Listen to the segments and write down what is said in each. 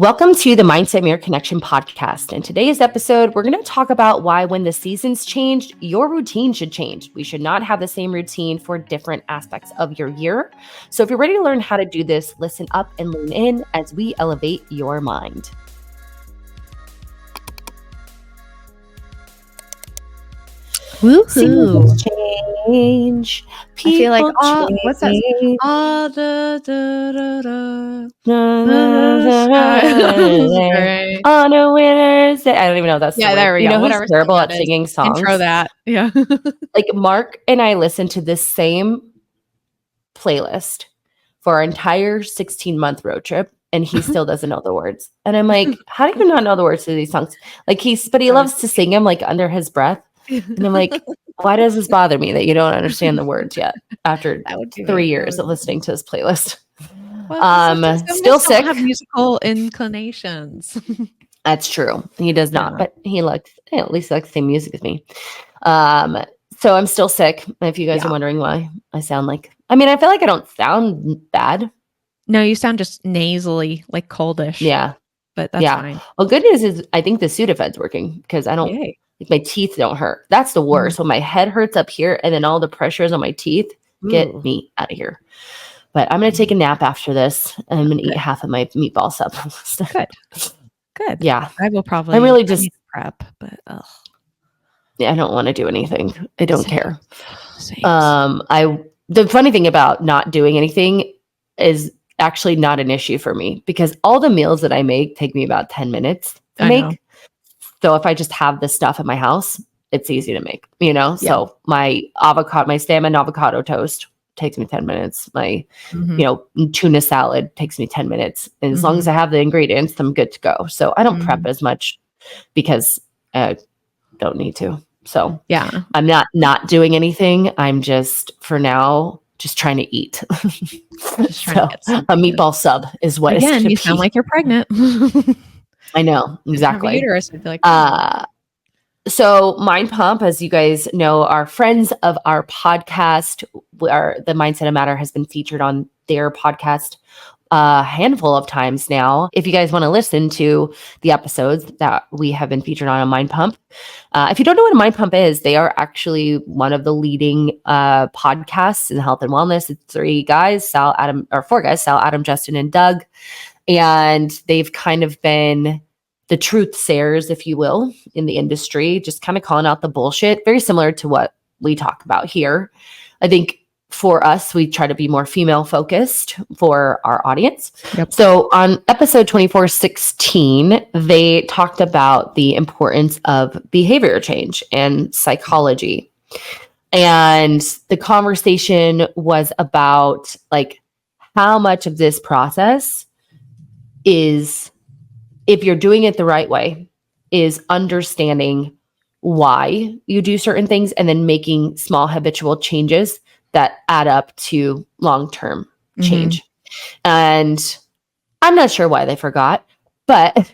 Welcome to the Mindset Mirror Connection podcast. In today's episode, we're going to talk about why when the seasons change, your routine should change. We should not have the same routine for different aspects of your year. So if you're ready to learn how to do this, listen up and lean in as we elevate your mind. Seasons change. I feel like what's that? On a winter's day. I don't even know that's Yeah, there we go. You know Whatever who's terrible song at that is. singing songs? Intro that. Yeah. Like Mark and I listened to this same playlist for our entire 16-month road trip, and he still doesn't know the words. And I'm like, how do you not know the words to these songs? Like he loves to sing them like under his breath. And I'm like, why does this bother me that you don't understand the words yet after 3 years of listening to this playlist? Well, still sick. Have musical inclinations. That's true. He does not, but he at least likes the same music as me. So I'm still sick. If you guys are wondering why I sound like, I feel like I don't sound bad. No, you sound just nasally, like coldish. Yeah. But that's fine. Well, good news is I think the Sudafed's working because I don't, like my teeth don't hurt. That's the worst. When my head hurts up here and then all the pressures on my teeth, get me out of here. But I'm going to take a nap after this. And I'm going to eat half of my meatball sub. Good. Yeah. I will probably I'm really just prep, but I don't want to do anything. I don't care. Same. The funny thing about not doing anything is actually not an issue for me because all the meals that I make take me about 10 minutes to make. So if I just have this stuff at my house, it's easy to make, So my salmon avocado toast takes me 10 minutes. My, tuna salad takes me 10 minutes. And as long as I have the ingredients, I'm good to go. So I don't prep as much because I don't need to. So I'm not doing anything. I'm just, for now, just trying to eat. A meatball sub is what it's Again, you sound like you're pregnant. I know, exactly. Uterus, I feel like so Mind Pump, as you guys know, are friends of our podcast. The Mindset of Matter has been featured on their podcast a handful of times now. If you guys want to listen to the episodes that we have been featured on Mind Pump, if you don't know what a Mind Pump is, they are actually one of the leading podcasts in health and wellness. It's four guys, Sal, Adam, Justin, and Doug. And they've kind of been the truth sayers, if you will, in the industry, just kind of calling out the bullshit, very similar to what we talk about here. I think for us, we try to be more female focused for our audience. Yep. So on episode 2416, they talked about the importance of behavior change and psychology. And the conversation was about like how much of this process is, if you're doing it the right way, is understanding why you do certain things and then making small habitual changes that add up to long-term change. And I'm not sure why they forgot, but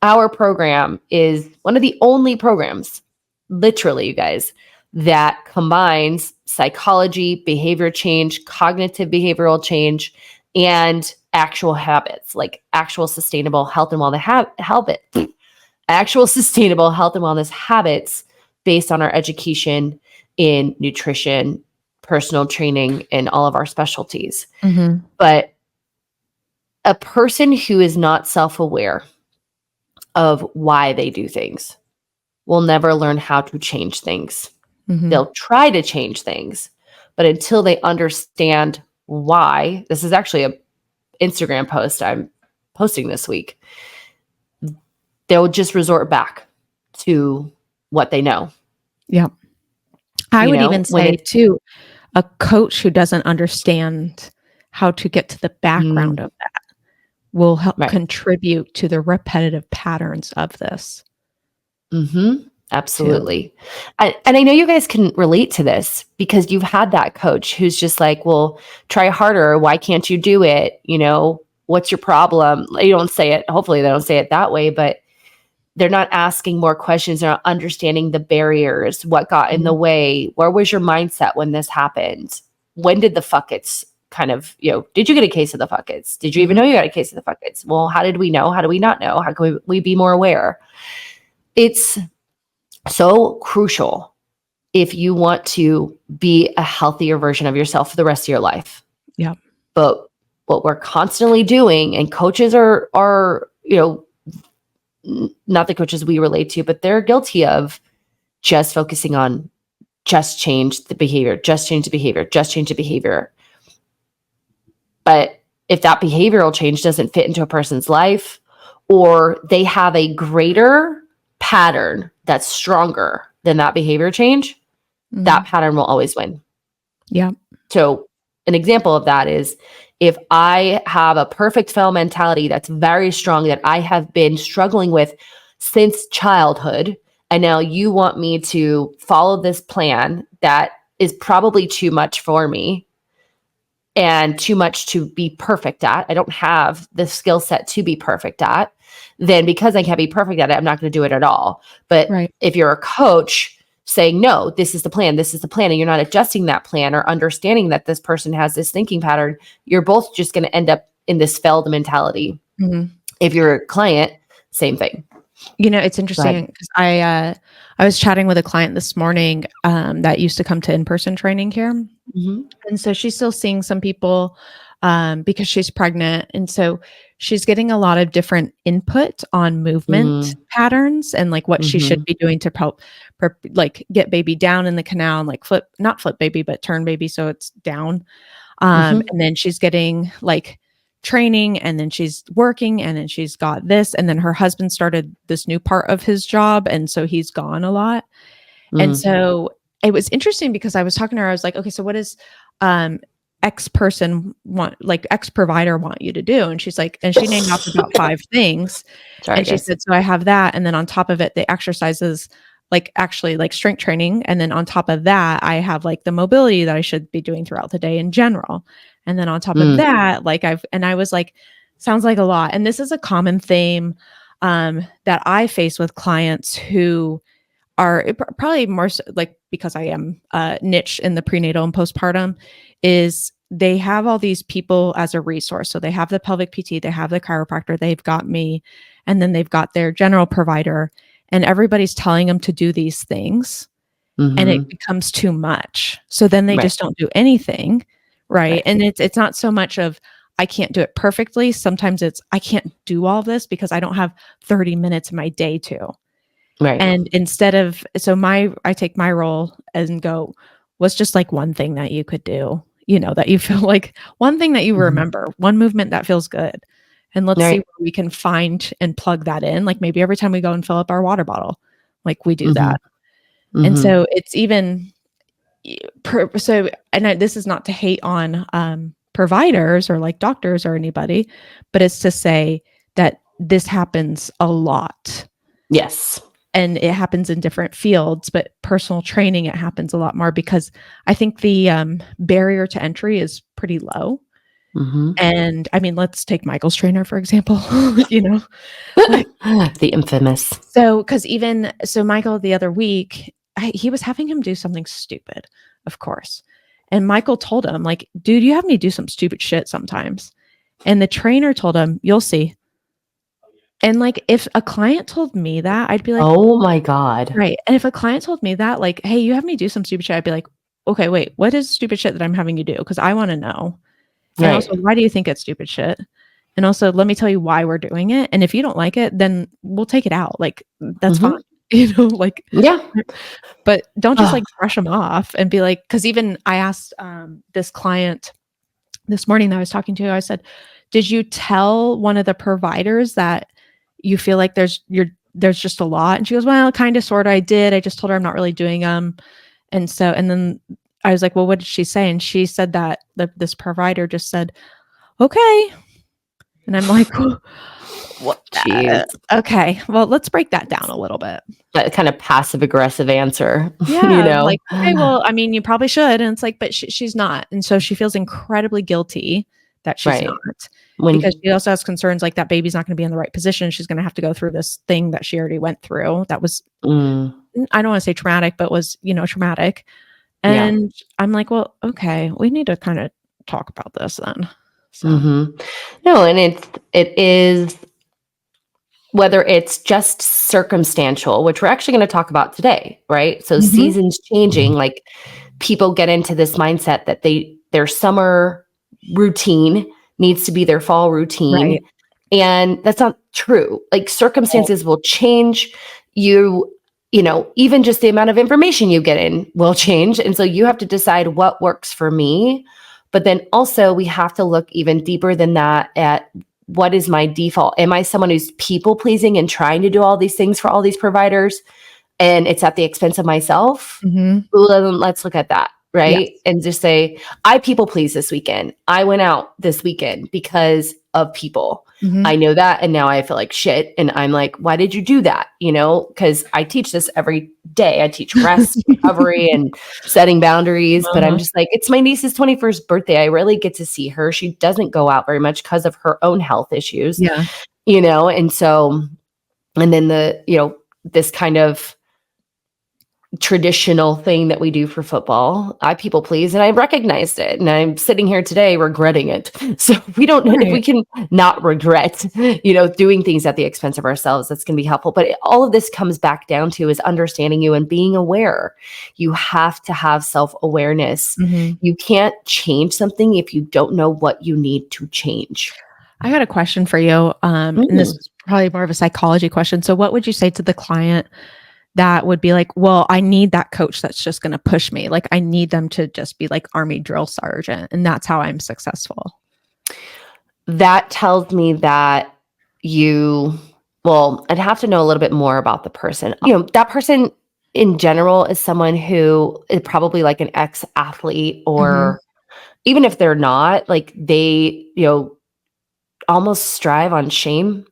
our program is one of the only programs, literally, you guys, that combines psychology, behavior change, cognitive behavioral change, and actual habits, like actual sustainable health and wellness habits based on our education in nutrition, personal training, and all of our specialties. But a person who is not self-aware of why they do things will never learn how to change things. They'll try to change things, but until they understand why, this is actually a Instagram post I'm posting this week, they'll just resort back to what they know. Yeah. I would even say too, a coach who doesn't understand how to get to the background of that will help contribute to the repetitive patterns of this. Absolutely. And I know you guys can relate to this because you've had that coach who's just like, well, try harder. Why can't you do it? What's your problem? You don't say it. Hopefully they don't say it that way, but they're not asking more questions. They're not understanding the barriers, what got in the way. Where was your mindset when this happened? When did the fuck-its kind of, did you get a case of the fuckets? Did you even know you got a case of the fuckets? Well, how did we know? How do we not know? How can we be more aware? It's so crucial if you want to be a healthier version of yourself for the rest of your life. Yeah. But what we're constantly doing, and coaches are, not the coaches we relate to, but they're guilty of just focusing on just change the behavior, just change the behavior, just change the behavior. But if that behavioral change doesn't fit into a person's life, or they have a greater pattern that's stronger than that behavior change, that pattern will always win. Yeah. So an example of that is if I have a perfect fail mentality that's very strong that I have been struggling with since childhood, and now you want me to follow this plan that is probably too much for me and too much to be perfect at. I don't have the skill set to be perfect at. Then because I can't be perfect at it, I'm not going to do it at all. But if you're a coach saying, no, this is the plan, and you're not adjusting that plan or understanding that this person has this thinking pattern, you're both just going to end up in this failed mentality. If you're a client, same thing. It's interesting because I was chatting with a client this morning that used to come to in-person training here. And so she's still seeing some people because she's pregnant. And so she's getting a lot of different input on movement patterns and like what she should be doing to help like get baby down in the canal and like not flip baby, but turn baby so it's down. And then she's getting like training, and then she's working, and then she's got this, and then her husband started this new part of his job, and so he's gone a lot. And so it was interesting because I was talking to her, I was like, okay, so what does X person want, like X provider want you to do? And she's like, and she named off about 5 things. And she said, so I have that, and then on top of it, the exercises, like actually like strength training, and then on top of that, I have like the mobility that I should be doing throughout the day in general. And then on top of that, like I was like, sounds like a lot. And this is a common theme that I face with clients who are probably more so, like, because I am niche in the prenatal and postpartum, is they have all these people as a resource. So they have the pelvic PT, they have the chiropractor, they've got me, and then they've got their general provider, and everybody's telling them to do these things, and it becomes too much. So then they just don't do anything. Right. And it's not so much of, I can't do it perfectly. Sometimes it's, I can't do all this because I don't have 30 minutes in my day to. Right. And instead of, so I take my role and go, what's just like one thing that you could do, that you feel like, one thing that you remember, one movement that feels good. And let's see where we can find and plug that in. Like maybe every time we go and fill up our water bottle, like we do that. And so it's even, this is not to hate on providers or like doctors or anybody, but it's to say that this happens a lot. Yes. And it happens in different fields, but personal training, it happens a lot more because I think the barrier to entry is pretty low. And I mean, let's take Michael's trainer, for example, like, the infamous. So Michael the other week, he was having him do something stupid, of course. And Michael told him, like, dude, you have me do some stupid shit sometimes. And the trainer told him, you'll see. And like, if a client told me that, I'd be like, oh my God. Right. And if a client told me that, like, hey, you have me do some stupid shit, I'd be like, okay, wait, what is stupid shit that I'm having you do? Because I want to know. And also, why do you think it's stupid shit? And also, let me tell you why we're doing it. And if you don't like it, then we'll take it out. Like, that's fine. Like, yeah, but don't just like brush them off and be like, because even I asked this client this morning that I was talking to, I said, did you tell one of the providers that you feel like there's just a lot? And she goes, well, kind of, sort of, I did. I just told her I'm not really doing them. And then I was like, well, what did she say? And she said that this provider just said, okay. And I'm like, what? Okay, well, let's break that down a little bit. That kind of passive aggressive answer. Yeah, like, okay, well, I mean, you probably should. And it's like, but she's not. And so she feels incredibly guilty that she's not. Because she also has concerns like that baby's not going to be in the right position. She's going to have to go through this thing that she already went through. That was, I don't want to say traumatic, but was, traumatic. And I'm like, well, okay, we need to kind of talk about this then. So. No, and it is, whether it's just circumstantial, which we're actually going to talk about today, right? So seasons changing, like people get into this mindset that their summer routine needs to be their fall routine. Right. And that's not true. Like circumstances will change. You know, even just the amount of information you get in will change. And so you have to decide what works for me. But then also we have to look even deeper than that at what is my default? Am I someone who's people pleasing and trying to do all these things for all these providers, and it's at the expense of myself? Well, let's look at that, right? Yes. And just say, I people please this weekend. I went out this weekend because of people. I know that. And now I feel like shit. And I'm like, why did you do that? You know, because I teach this every day. I teach rest, recovery, and setting boundaries. But I'm just like, it's my niece's 21st birthday. I rarely get to see her. She doesn't go out very much because of her own health issues. Yeah. You know, and so, and then this kind of traditional thing that we do for football, I people please, and I recognized it, and I'm sitting here today regretting it. So we don't know if we can not regret, doing things at the expense of ourselves. That's going to be helpful. But all of this comes back down to is understanding you and being aware. You have to have self-awareness. You can't change something if you don't know what you need to change. I got a question for you. And this is probably more of a psychology question. So what would you say to the client that would be like, well, I need that coach that's just going to push me. Like I need them to just be like Army drill sergeant. And that's how I'm successful. That tells me that I'd have to know a little bit more about the person. That person in general is someone who is probably like an ex-athlete, or even if they're not, like they, almost strive on shame.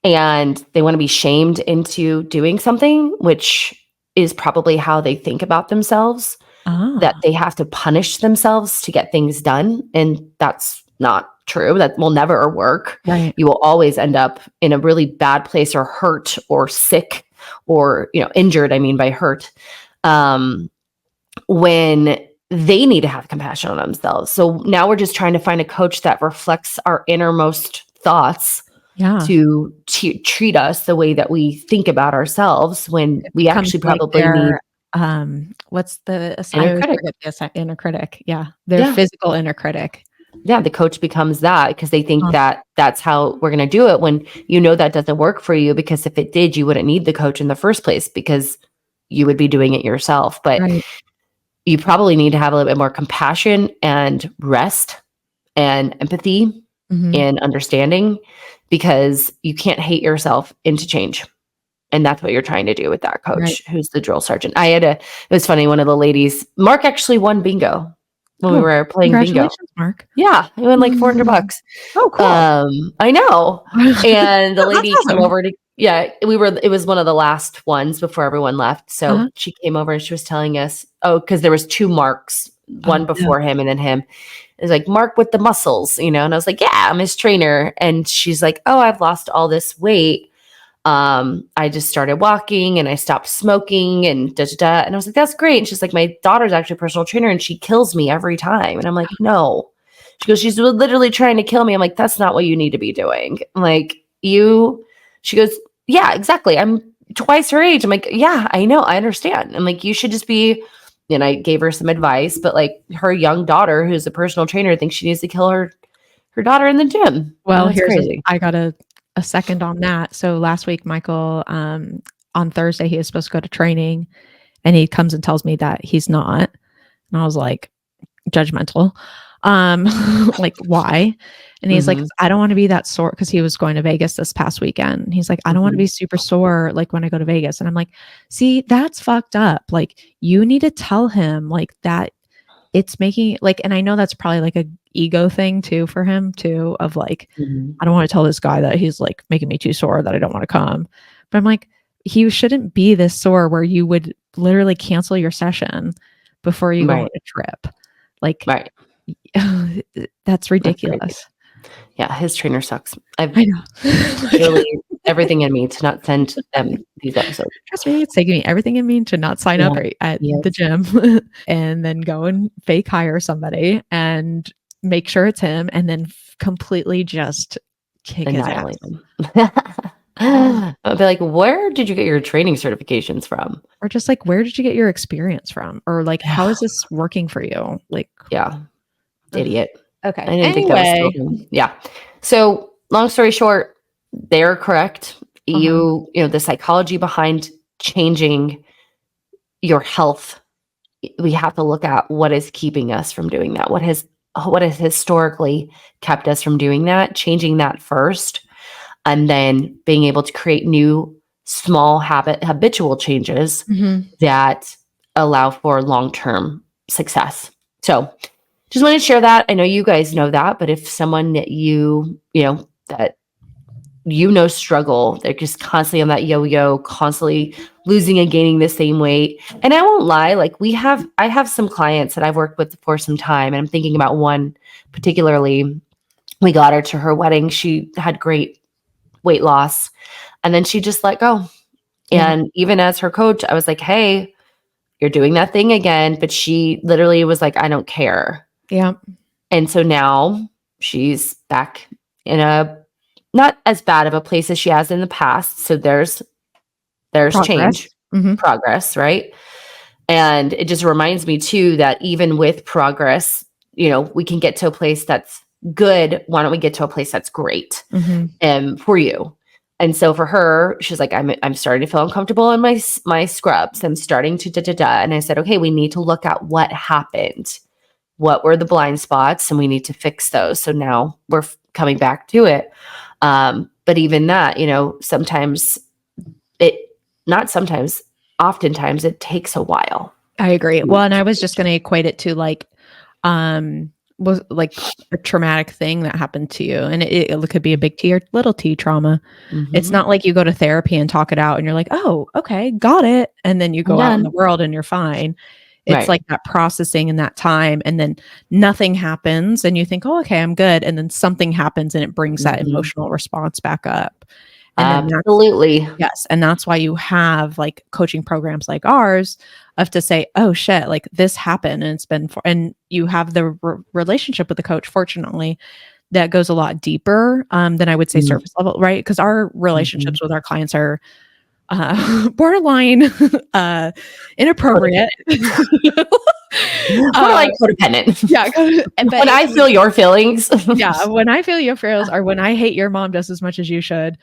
And they want to be shamed into doing something, which is probably how they think about themselves, that they have to punish themselves to get things done. And that's not true. That will never work. Right. You will always end up in a really bad place, or hurt, or sick, or, injured. I mean, by hurt, when they need to have compassion on themselves. So now we're just trying to find a coach that reflects our innermost thoughts. To treat us the way that we think about ourselves, when we actually probably need what's the inner critic? Yeah. Their physical inner critic. Yeah. The coach becomes that because they think that that's how we're going to do it, when that doesn't work for you, because if it did, you wouldn't need the coach in the first place, because you would be doing it yourself. But you probably need to have a little bit more compassion and rest and empathy and understanding, because you can't hate yourself into change. And that's what you're trying to do with that coach who's the drill sergeant. It was funny, one of the ladies, Mark actually won bingo when we were playing bingo. Mark. Yeah, he won like $400. Oh, cool. I know. And the lady came over to, it was one of the last ones before everyone left. So she came over and she was telling us, because there was 2 Marks, one before him and then him. It's like, Mark with the muscles, and I was like, yeah, I'm his trainer. And she's like, oh, I've lost all this weight. I just started walking and I stopped smoking and da-da-da. And I was like, that's great. And she's like, my daughter's actually a personal trainer and she kills me every time. And I'm like, no. She goes, she's literally trying to kill me. I'm like, that's not what you need to be doing. I'm like, she goes, yeah, exactly. I'm twice her age. I'm like, yeah, I know. I understand. I'm like, you should just be. And I gave her some advice, but like her young daughter, who's a personal trainer, thinks she needs to kill her daughter in the gym. Well, I got a second on that. So last week, Michael, on Thursday, he was supposed to go to training, and he comes and tells me that he's not. And I was like, judgmental. Like, why? And he's like, I don't want to be that sore, because he was going to Vegas this past weekend. And he's like, I don't want to be super sore like when I go to Vegas. And I'm like, see, that's fucked up. Like, you need to tell him like that it's making like, and I know that's probably like a ego thing too for him too, of like, I don't want to tell this guy that he's like making me too sore that I don't want to come. But I'm like, he shouldn't be this sore where you would literally cancel your session before you go on a trip. Like, that's ridiculous. Yeah, his trainer sucks. I know. Literally everything in me to not send them these episodes. Trust me, it's taking me everything in me to not sign up at the gym and then go and fake hire somebody and make sure it's him and then completely just kick his ass. Him. I'll be like, where did you get your training certifications from? Or just like, where did you get your experience from? Or like, how is this working for you? Like, yeah, idiot. Okay. I didn't think that was still. Yeah. So long story short, they're correct. You know, the psychology behind changing your health, we have to look at what is keeping us from doing that. What has historically kept us from doing that, changing that first, and then being able to create new small habitual changes that allow for long-term success. So just wanted to share that. I know you guys know that, but if someone that you know struggle, they're just constantly on that yo-yo, constantly losing and gaining the same weight. And I won't lie, like I have some clients that I've worked with for some time, and I'm thinking about one particularly. We got her to her wedding. She had great weight loss, and then she just let go. And even as her coach, I was like, hey, you're doing that thing again. But she literally was like, I don't care. Yeah. And so now she's back in a not as bad of a place as she has in the past. So there's progress. Change, progress, right? And it just reminds me too that even with progress, you know, we can get to a place that's good. Why don't we get to a place that's great for you? And so for her, she's like, I'm starting to feel uncomfortable in my scrubs. I'm starting to And I said, okay, we need to look at what happened. What were the blind spots? And we need to fix those. So now we're coming back to it. But even that, you know, oftentimes it takes a while. I agree. Well, and I was just going to equate it to like, was like a traumatic thing that happened to you. And it could be a big T or little T trauma. It's not like you go to therapy and talk it out and you're like, oh, okay, got it. And then you go out in the world and you're fine. It's like that processing in that time, and then nothing happens and you think, oh, okay, I'm good. And then something happens and it brings that emotional response back up. And absolutely. Yes. And that's why you have like coaching programs like ours of to say, oh shit, like this happened and it's been and you have the relationship with the coach, fortunately, that goes a lot deeper than I would say surface level, right? Because our relationships with our clients are borderline inappropriate. Like codependent. Yeah. When I feel your feelings. Yeah. When I feel your feelings, or when I hate your mom just as much as you should,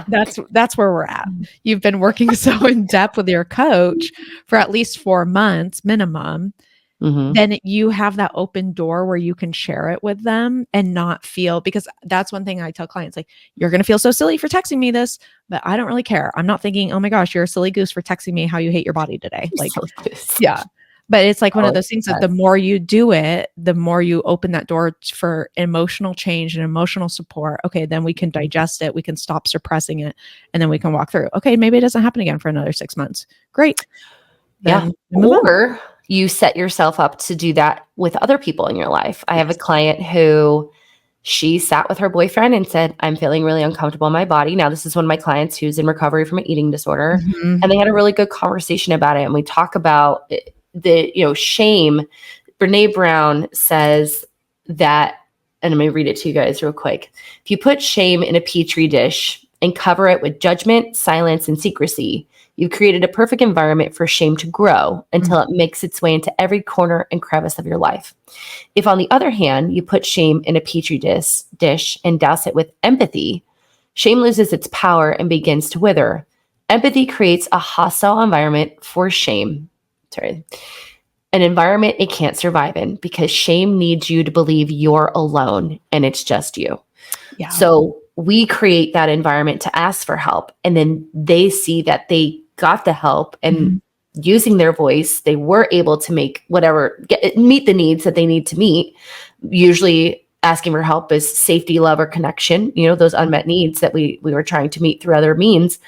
that's where we're at. You've been working so in depth with your coach for at least 4 months minimum. Then you have that open door where you can share it with them and not feel, because that's one thing I tell clients, like, you're going to feel so silly for texting me this, but I don't really care. I'm not thinking, oh my gosh, you're a silly goose for texting me how you hate your body today. Like, yeah. But it's like one of those things that the more you do it, the more you open that door for emotional change and emotional support. Okay, then we can digest it. We can stop suppressing it. And then we can walk through. Okay, maybe it doesn't happen again for another 6 months. Great. Then or you set yourself up to do that with other people in your life. I have a client who she sat with her boyfriend and said, I'm feeling really uncomfortable in my body. Now, this is one of my clients who's in recovery from an eating disorder. And they had a really good conversation about it. And we talk about the, you know, shame. Brene Brown says that, and I'm going to read it to you guys real quick. If you put shame in a petri dish and cover it with judgment, silence, and secrecy, you've created a perfect environment for shame to grow until it makes its way into every corner and crevice of your life. If, on the other hand, you put shame in a petri dish and douse it with empathy, shame loses its power and begins to wither. Empathy creates a hostile environment for shame. An environment it can't survive in, because shame needs you to believe you're alone and it's just you. Yeah. So we create that environment to ask for help, and then they see that they got the help, and using their voice, they were able to meet the needs that they need to meet. Usually asking for help is safety, love, or connection, you know, those unmet needs that we were trying to meet through other means.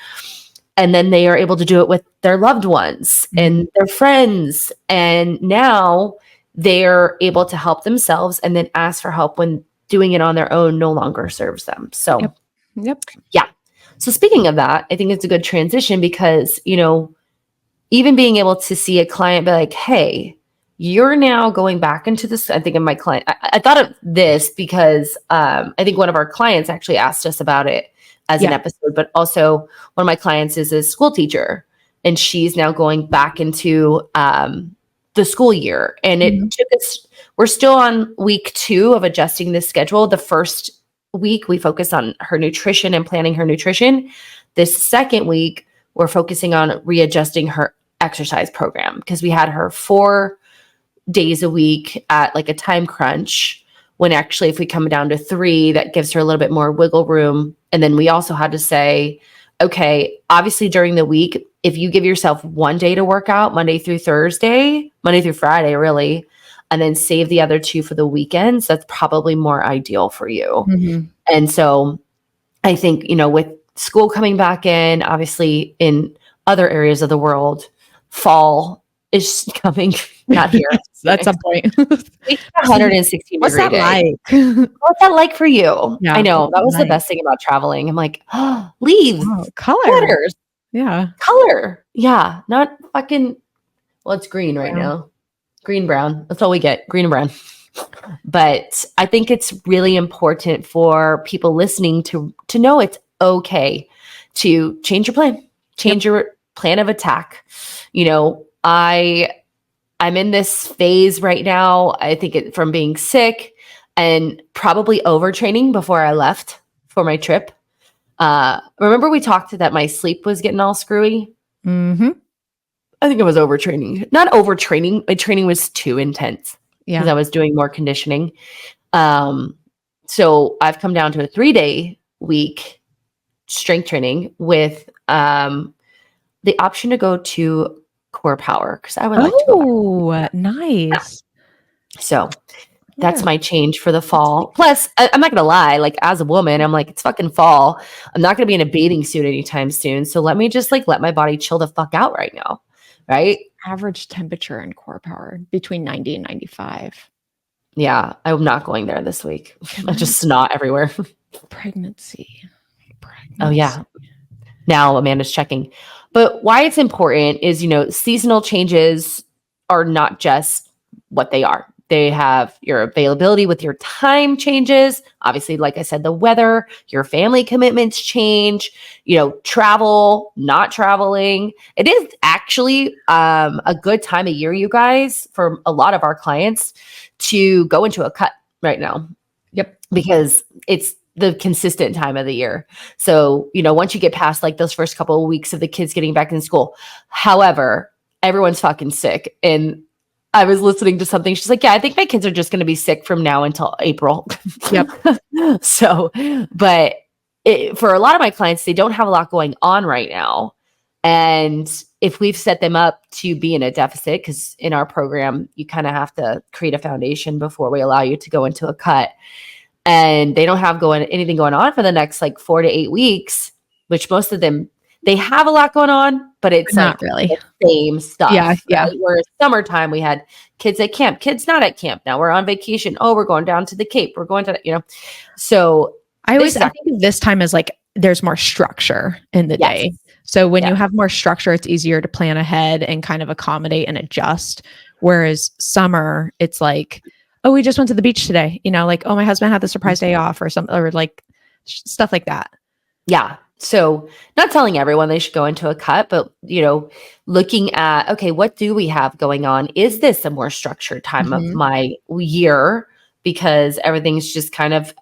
And then they are able to do it with their loved ones and their friends. And now they're able to help themselves and then ask for help when doing it on their own no longer serves them. So, Yep. Yeah. So speaking of that, I think it's a good transition because, even being able to see a client be like, hey, you're now going back into this. I think of my client, I thought of this because I think one of our clients actually asked us about it as an episode, but also one of my clients is a school teacher and she's now going back into the school year. And it took us, we're still on week 2 of adjusting the schedule. The first week we focus on her nutrition and planning her nutrition. This second week, we're focusing on readjusting her exercise program because we had her 4 days a week at like a time crunch, when actually if we come down to 3, that gives her a little bit more wiggle room. And then we also had to say, okay, obviously during the week, if you give yourself 1 day to work out, Monday through Friday, really, and then save the other 2 for the weekends, that's probably more ideal for you. And so I think, with school coming back in, obviously in other areas of the world, fall is coming, not here. At some point. It's 116 What's that day. like? What's that like for you? Yeah, I know. That was the best thing about traveling. I'm like, leaves, color. sweaters. Yeah. Color. Yeah. Not fucking, well, it's green right now. Green, brown. That's all we get. Green and brown. But I think it's really important for people listening to know it's okay to change your plan, change your plan of attack. I'm in this phase right now. I think from being sick and probably overtraining before I left for my trip. Remember we talked that my sleep was getting all screwy? I think it was overtraining. Not overtraining. My training was too intense because I was doing more conditioning. So I've come down to a 3-day week strength training with the option to go to Core Power because I would like to go. Oh, nice. So that's my change for the fall. Plus, I'm not going to lie, like as a woman, I'm like, it's fucking fall. I'm not going to be in a bathing suit anytime soon. So let me just let my body chill the fuck out right now. Right? Average temperature in Core Power between 90 and 95. Yeah, I'm not going there this week. I just snot everywhere. Pregnancy. Oh, yeah. Now Amanda's checking. But why it's important is, seasonal changes are not just what they are. They have your availability with your time changes. Obviously, like I said, the weather, your family commitments change, travel, not traveling. It is actually a good time of year, you guys, for a lot of our clients to go into a cut right now. Yep. Because it's the consistent time of the year. So, once you get past those first couple of weeks of the kids getting back in school, however, everyone's fucking sick. And I was listening to something. She's like, yeah, I think my kids are just going to be sick from now until April. Yep. So, but for a lot of my clients, they don't have a lot going on right now. And if we've set them up to be in a deficit, because in our program, you kind of have to create a foundation before we allow you to go into a cut. And they don't have anything going on for the next 4 to 8 weeks, which most of them, they have a lot going on, but it's not really the same stuff. Yeah. Right? Whereas summertime, we had kids at camp, kids not at camp. Now we're on vacation. Oh, we're going down to the Cape. We're going to, So I think of this time as there's more structure in the day. So when you have more structure, it's easier to plan ahead and kind of accommodate and adjust. Whereas summer, it's oh, we just went to the beach today. Oh, my husband had the surprise day off or something, or stuff like that. Yeah. So not telling everyone they should go into a cut, but, looking at, okay, what do we have going on? Is this a more structured time of my year? Because everything's just kind of,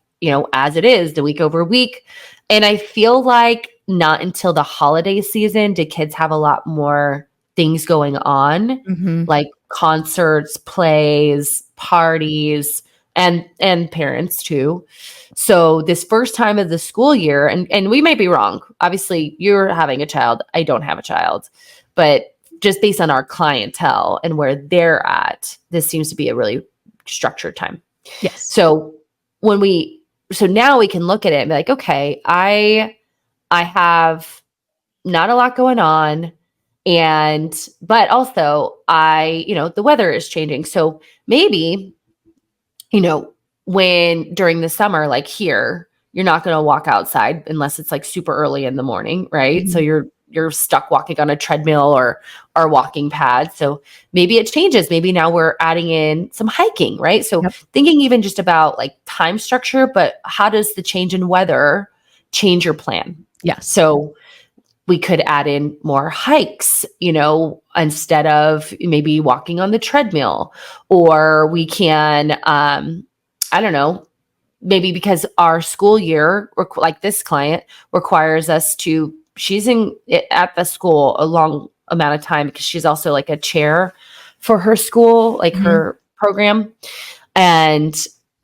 as it is, the week over week. And I feel like not until the holiday season do kids have a lot more things going on, like concerts, plays, parties, and parents too. So this first time of the school year, and we might be wrong. Obviously, you're having a child. I don't have a child. But just based on our clientele and where they're at, this seems to be a really structured time. Yes. So now we can look at it and be like, okay, I have not a lot going on. But also the weather is changing. So maybe, when during the summer, like here, you're not going to walk outside unless it's like super early in the morning, right? Mhm. So you're stuck walking on a treadmill or walking pad. So maybe it changes. Maybe now we're adding in some hiking, right? So Yep. thinking even just about like time structure, but how does the change in weather change your plan? Yes. So we could add in more hikes, instead of maybe walking on the treadmill, or we can, I don't know, maybe because our school year, like this client requires us to, she's at the school a long amount of time because she's also like a chair for her school, like her program. And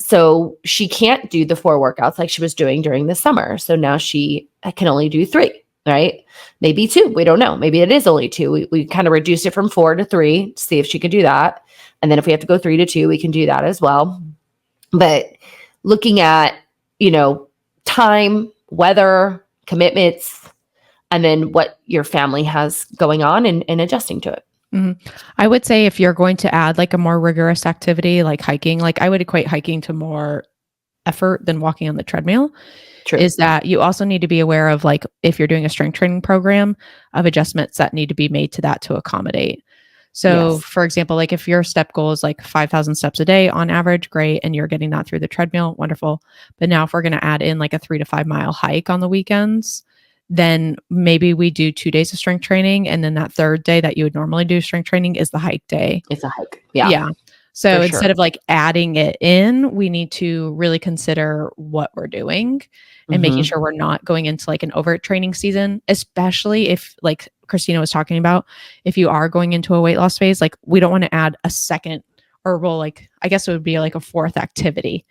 so she can't do the 4 workouts like she was doing during the summer. So now she can only do 3, right? Maybe 2. We don't know. Maybe it is only 2. We kind of reduced it from 4 to 3 to see if she could do that. And then if we have to go 3 to 2, we can do that as well. But looking at, time, weather, commitments, and then what your family has going on and adjusting to it. Mm-hmm. I would say if you're going to add like a more rigorous activity like hiking, like I would equate hiking to more effort than walking on the treadmill. True. Is that you also need to be aware of, like, if you're doing a strength training program, of adjustments that need to be made to that to accommodate. So for example, like if your step goal is like 5,000 steps a day on average, great. And you're getting that through the treadmill, wonderful. But now if we're going to add in like a 3 to 5 mile hike on the weekends, then maybe we do 2 days of strength training. And then that third day that you would normally do strength training is the hike day. It's a hike. Yeah. Yeah. So instead of like adding it in, we need to really consider what we're doing and making sure we're not going into like an overt training season, especially if, like Christina was talking about, if you are going into a weight loss phase, like we don't want to add a second, or well, like I guess it would be like a 4th activity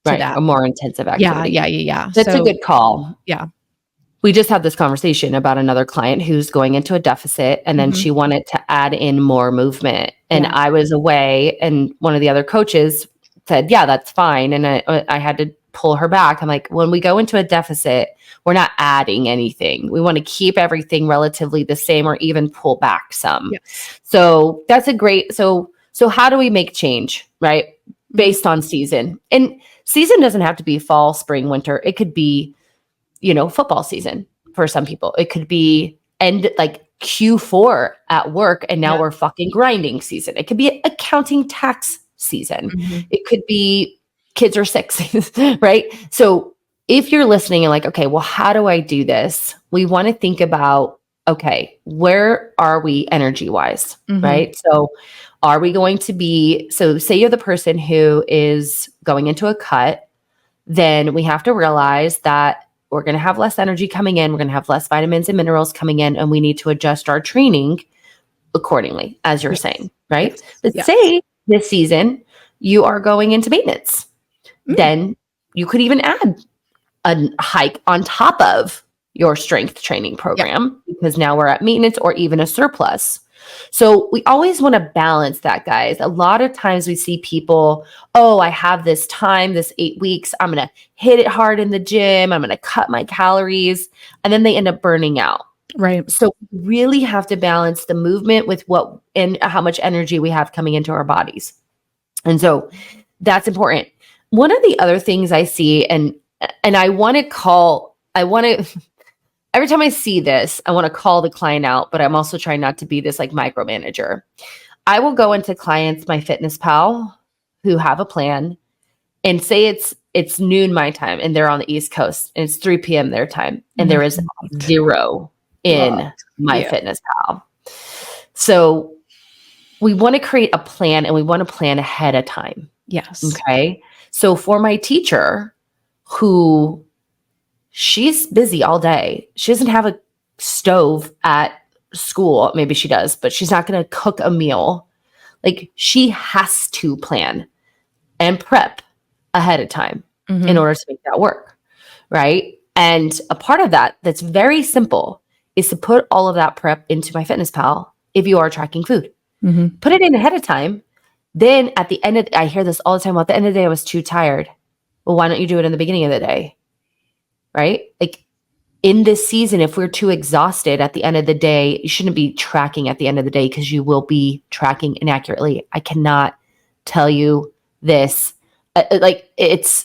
to that. A more intensive activity. Yeah. That's a good call. Yeah. We just had this conversation about another client who's going into a deficit, and then she wanted to add in more movement. And I was away, and one of the other coaches said, yeah, that's fine. And I had to pull her back. I'm like, when we go into a deficit, we're not adding anything. We want to keep everything relatively the same or even pull back some. Yes. So that's a great, so how do we make change, right? Based on season. And season doesn't have to be fall, spring, winter. It could be, football season for some people. It could be end like Q4 at work, and now we're fucking grinding season. It could be accounting tax season. It could be kids are sick, right? So if you're listening and like, okay, well, how do I do this? We want to think about, okay, where are we energy wise, right? So are we going to be, so say you're the person who is going into a cut, then we have to realize that we're going to have less energy coming in. We're going to have less vitamins and minerals coming in, and we need to adjust our training accordingly, as you're saying, right? But say this season you are going into maintenance, then you could even add a hike on top of your strength training program because now we're at maintenance or even a surplus. So we always want to balance that, guys. A lot of times we see people, oh, I have this time, this 8 weeks, I'm going to hit it hard in the gym, I'm going to cut my calories, and then they end up burning out. Right. So we really have to balance the movement with what and how much energy we have coming into our bodies. And so that's important. One of the other things I see, and every time I see this, I want to call the client out, but I'm also trying not to be this like micromanager. I will go into clients, MyFitnessPal, who have a plan, and say it's noon my time, and they're on the East Coast, and it's 3 p.m. their time, and there is 0 in MyFitnessPal. So we want to create a plan, and we want to plan ahead of time. Yes. Okay. So for my teacher, who she's busy all day, she doesn't have a stove at school. Maybe she does, but she's not going to cook a meal. Like, she has to plan and prep ahead of time in order to make that work. Right. And a part of that that's very simple is to put all of that prep into MyFitnessPal if you are tracking food. Put it in ahead of time. Then at the end I hear this all the time, well, at the end of the day, I was too tired. Well, why don't you do it in the beginning of the day? Right? Like, in this season, if we're too exhausted at the end of the day, you shouldn't be tracking at the end of the day, because you will be tracking inaccurately. I cannot tell you this like it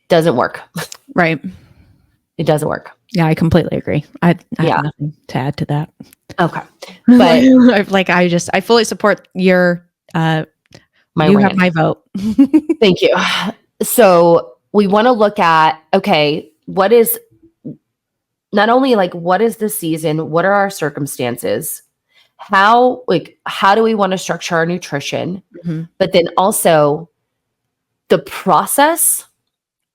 doesn't work. Right. It doesn't work. Yeah, I completely agree. I have nothing to add to that. Okay. But I fully support your, you rant. have my vote. Thank you. So we want to look at, okay, what is not only like, what is the season? What are our circumstances? How do we want to structure our nutrition? Mm-hmm. But then also the process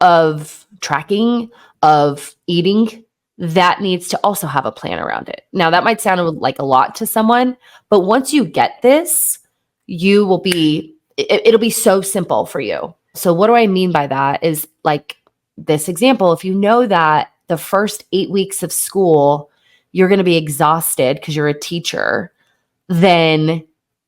of tracking, of eating, that needs to also have a plan around it. Now, that might sound like a lot to someone, but once you get this, it'll be so simple for you. So what do I mean by that is like this example, if you know that the first 8 weeks of school, you're going to be exhausted because you're a teacher, then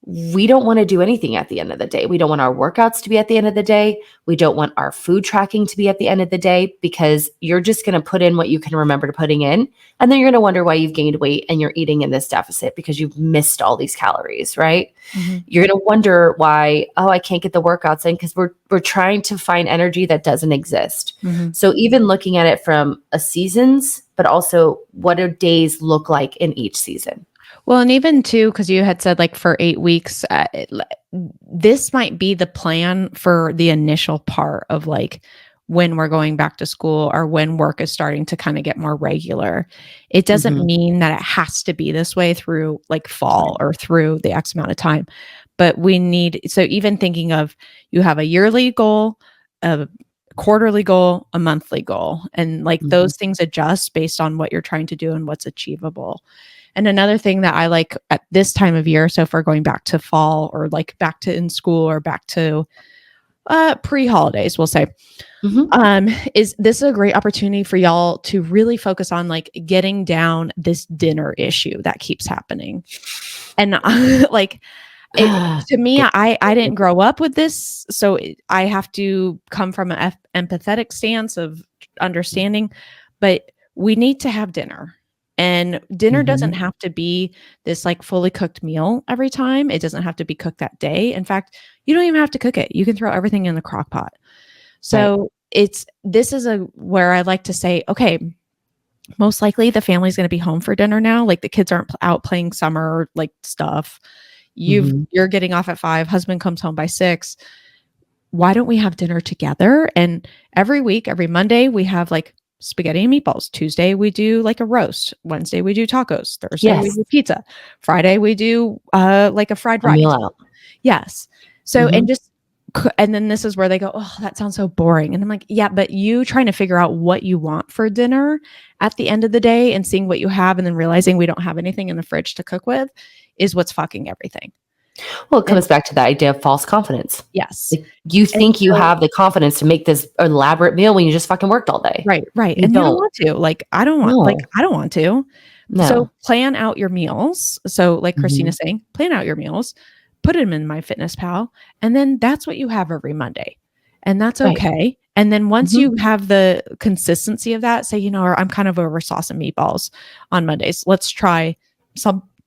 we don't want to do anything at the end of the day. We don't want our workouts to be at the end of the day. We don't want our food tracking to be at the end of the day, because you're just going to put in what you can remember to putting in. And then you're going to wonder why you've gained weight and you're eating in this deficit because you've missed all these calories, right? Mm-hmm. You're going to wonder why, I can't get the workouts in, because we're trying to find energy that doesn't exist. Mm-hmm. So even looking at it from a seasons, but also what do days look like in each season? Well, and even too, because you had said like for 8 weeks, this might be the plan for the initial part of like when we're going back to school or when work is starting to kind of get more regular. It doesn't mm-hmm. mean that it has to be this way through like fall or through the X amount of time. But so even thinking of, you have a yearly goal, a quarterly goal, a monthly goal, and like mm-hmm. those things adjust based on what you're trying to do and what's achievable. And another thing that I like at this time of year, so if we're going back to fall or like back to in school or back to pre-holidays, we'll say, mm-hmm. Is this a great opportunity for y'all to really focus on like getting down this dinner issue that keeps happening. And to me, I didn't grow up with this, so I have to come from an empathetic stance of understanding, but we need to have dinner. And dinner mm-hmm. doesn't have to be this like fully cooked meal every time. It doesn't have to be cooked that day. In fact, you don't even have to cook it. You can throw everything in the crock pot. So this is where I like to say, okay, most likely the family's going to be home for dinner now. Like the kids aren't out playing summer like stuff. You're getting off at 5, husband comes home by 6. Why don't we have dinner together? And every week, every Monday, we have like spaghetti and meatballs. Tuesday, we do like a roast. Wednesday, we do tacos. Thursday, we do pizza. Friday, we do like a fried rice. Yes. So, mm-hmm. and then this is where they go, oh, that sounds so boring. And I'm like, yeah, but you trying to figure out what you want for dinner at the end of the day and seeing what you have and then realizing we don't have anything in the fridge to cook with is what's fucking everything. Well, it comes back to the idea of false confidence. Yes. Like you think you have the confidence to make this elaborate meal when you just fucking worked all day. Right. You don't want to. Like, I don't want to. No. So plan out your meals. So like mm-hmm. Christina's saying, plan out your meals, put them in MyFitnessPal, and then that's what you have every Monday. And that's okay. Right. And then once mm-hmm. you have the consistency of that, say, I'm kind of over sauce and meatballs on Mondays. Let's try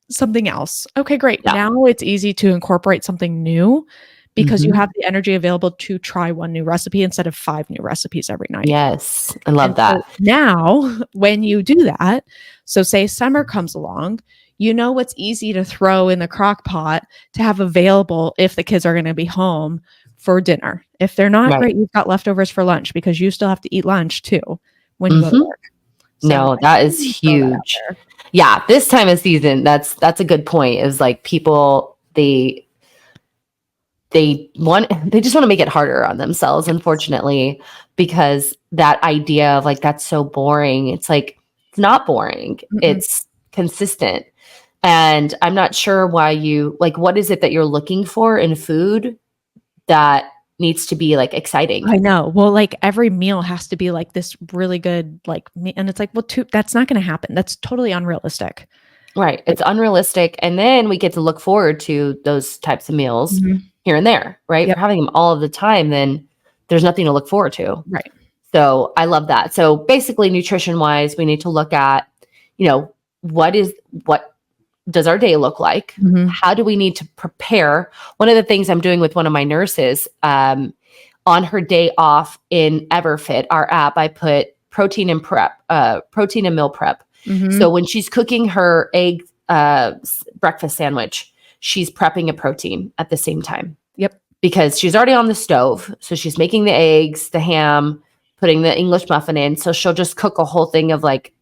something else. Okay, great. Yeah. Now it's easy to incorporate something new because mm-hmm. you have the energy available to try one new recipe instead of 5 new recipes every night. Yes. I love that. So now when you do that, so say summer comes along, what's easy to throw in the crock pot to have available if the kids are going to be home for dinner. If they're not, great, you've got leftovers for lunch because you still have to eat lunch too when you go to work. So no, that is huge. Yeah, this time of season, that's a good point. Is like people they just want to make it harder on themselves, unfortunately, because that idea of like that's so boring. It's like it's not boring. Mm-hmm. It's consistent. And I'm not sure why what is it that you're looking for in food that needs to be like exciting? I know. Well, like every meal has to be like this really good, like, and it's like, well, that's not going to happen. That's totally unrealistic. Right. It's unrealistic. And then we get to look forward to those types of meals mm-hmm. here and there, right? Yep. If we're having them all of the time, then there's nothing to look forward to. Right. So I love that. So basically nutrition wise, we need to look at, what does our day look like? How do we need to prepare? One of the things I'm doing with one of my nurses, on her day off in Everfit, our app, I put protein and meal prep. So when she's cooking her egg breakfast sandwich, she's prepping a protein at the same time. Yep. Because she's already on the stove. So she's making the eggs, the ham, putting the English muffin in. So she'll just cook a whole thing of like,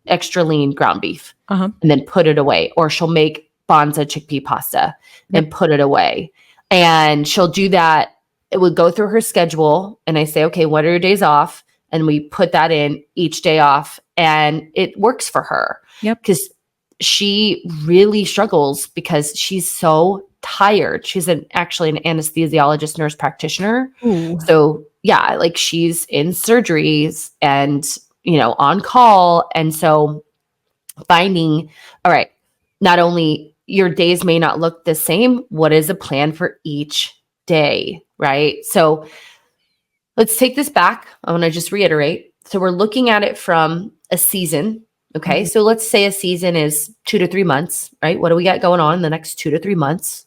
extra lean ground beef and then put it away. Or she'll make Banza chickpea pasta and put it away. And she'll do that. It would go through her schedule. And I say, okay, what are your days off? And we put that in each day off. And it works for her. Yep. Because she really struggles because she's so tired. She's actually an anesthesiologist, nurse practitioner. Ooh. So yeah, like she's in surgeries and, on call. And so finding, all right, not only your days may not look the same, what is a plan for each day, right? So let's take this back. I want to just reiterate. So we're looking at it from a season. Okay. So let's say a season is 2 to 3 months, right? What do we got going on in the next 2 to 3 months?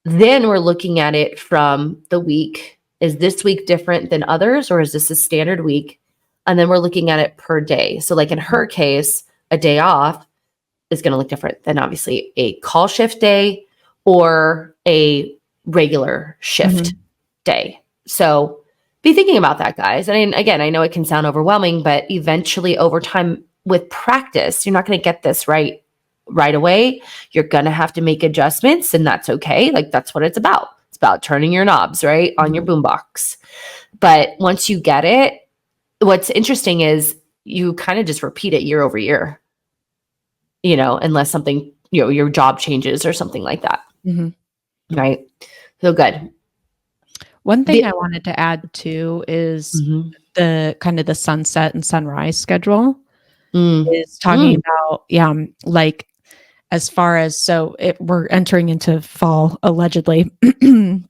Then we're looking at it from the week. Is this week different than others, or is this a standard week? And then we're looking at it per day. So like in her case, a day off is going to look different than obviously a call shift day or a regular shift day. So be thinking about that, guys. And again, I know it can sound overwhelming, but eventually over time with practice, you're not going to get this right away. You're going to have to make adjustments, and that's okay. Like that's what it's about. It's about turning your knobs, right, on your boombox. But once you get it, what's interesting is you kind of just repeat it year over year, unless something, your job changes or something like that. Right. So good. One thing I wanted to add too is the kind of the sunset and sunrise schedule is talking about, like as far as, we're entering into fall allegedly, and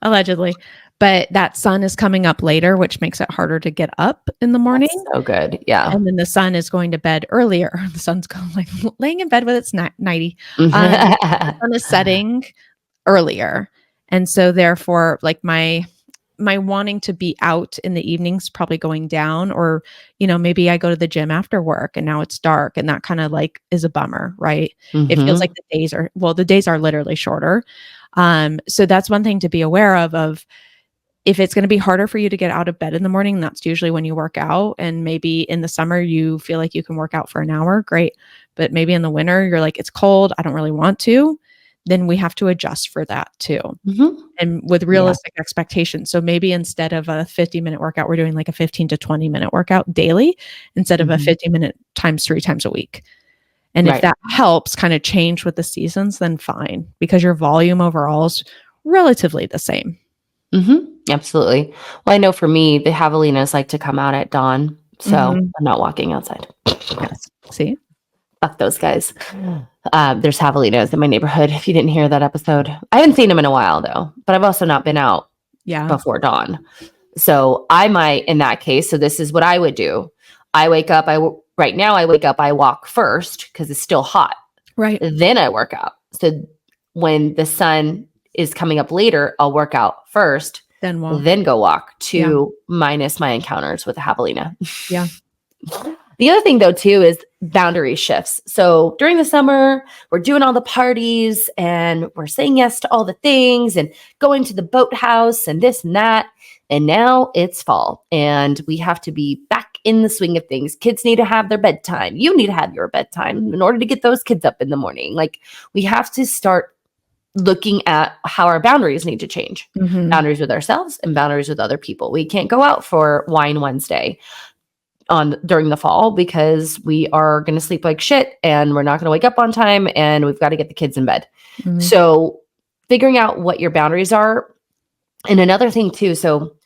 allegedly, but that sun is coming up later, which makes it harder to get up in the morning. That's so good. Yeah. And then the sun is going to bed earlier. The sun's going like laying in bed with its nighty. The sun is setting earlier. And so therefore, like my wanting to be out in the evenings probably going down, or, maybe I go to the gym after work and now it's dark, and that kind of like is a bummer, right? It feels like the days are literally shorter. So that's one thing to be aware of if it's going to be harder for you to get out of bed in the morning, that's usually when you work out. And maybe in the summer, you feel like you can work out for an hour. Great. But maybe in the winter, you're like, it's cold, I don't really want to. Then we have to adjust for that too. And with realistic expectations. So maybe instead of a 50-minute workout, we're doing like a 15 to 20-minute workout daily instead of a 50-minute times 3 times a week. And if that helps kind of change with the seasons, then fine, because your volume overall is relatively the same. Absolutely. Well, I know for me, the javelinas like to come out at dawn. So I'm not walking outside. Yes. See? Fuck those guys. There's javelinas in my neighborhood. If you didn't hear that episode, I haven't seen them in a while though, but I've also not been out before dawn. So I might, in that case, so this is what I would do. I wake up, I walk first because it's still hot. Right. Then I work out. So when the sun is coming up later, I'll work out first, then go walk to minus my encounters with a javelina. Yeah. The other thing though, too, is boundary shifts. So during the summer, we're doing all the parties and we're saying yes to all the things and going to the boathouse and this and that. And now it's fall and we have to be back in the swing of things. Kids need to have their bedtime. You need to have your bedtime in order to get those kids up in the morning. Like we have to start looking at how our boundaries need to change. Boundaries with ourselves and boundaries with other people. We can't go out for Wine Wednesday during the fall because we are going to sleep like shit and we're not going to wake up on time and we've got to get the kids in bed. So figuring out what your boundaries are. And another thing too, so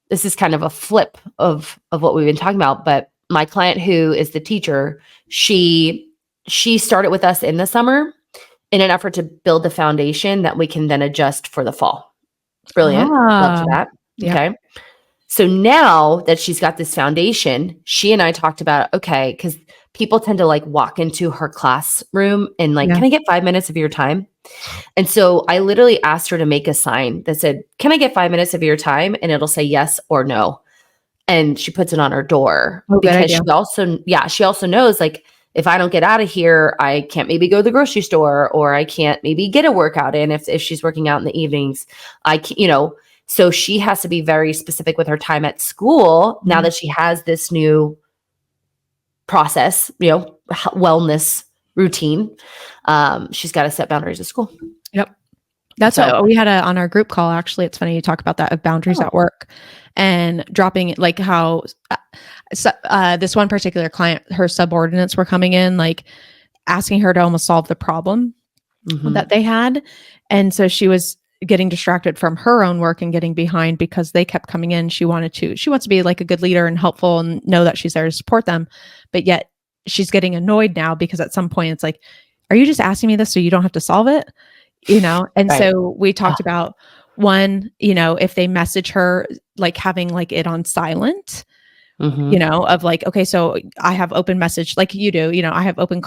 this is kind of a flip of what we've been talking about, but my client who is the teacher, she started with us in the summer in an effort to build the foundation that we can then adjust for the fall. Brilliant. Love that. Yeah. Okay. So now that she's got this foundation, she and I talked about, okay, because people tend to like walk into her classroom and like, Yeah. can I get 5 minutes of your time? And so I literally asked her to make a sign that said, can I get 5 minutes of your time? And it'll say yes or no. And she puts it on her door because she also knows like, if I don't get out of here, I can't maybe go to the grocery store, or I can't maybe get a workout in if she's working out in the evenings. I can't, so she has to be very specific with her time at school now that she has this new process, wellness routine. She's got to set boundaries at school. Yep. That's what we had on our group call. Actually, it's funny you talk about that, of boundaries at work, and dropping it, like how this one particular client, her subordinates were coming in, like asking her to almost solve the problem that they had. And so she was getting distracted from her own work and getting behind because they kept coming in. She wants to be like a good leader and helpful and know that she's there to support them. But yet she's getting annoyed now because at some point it's like, are you just asking me this so you don't have to solve it? And so we talked about one, if they message her, like having like it on silent, of like, okay, so I have open message like you do, I have open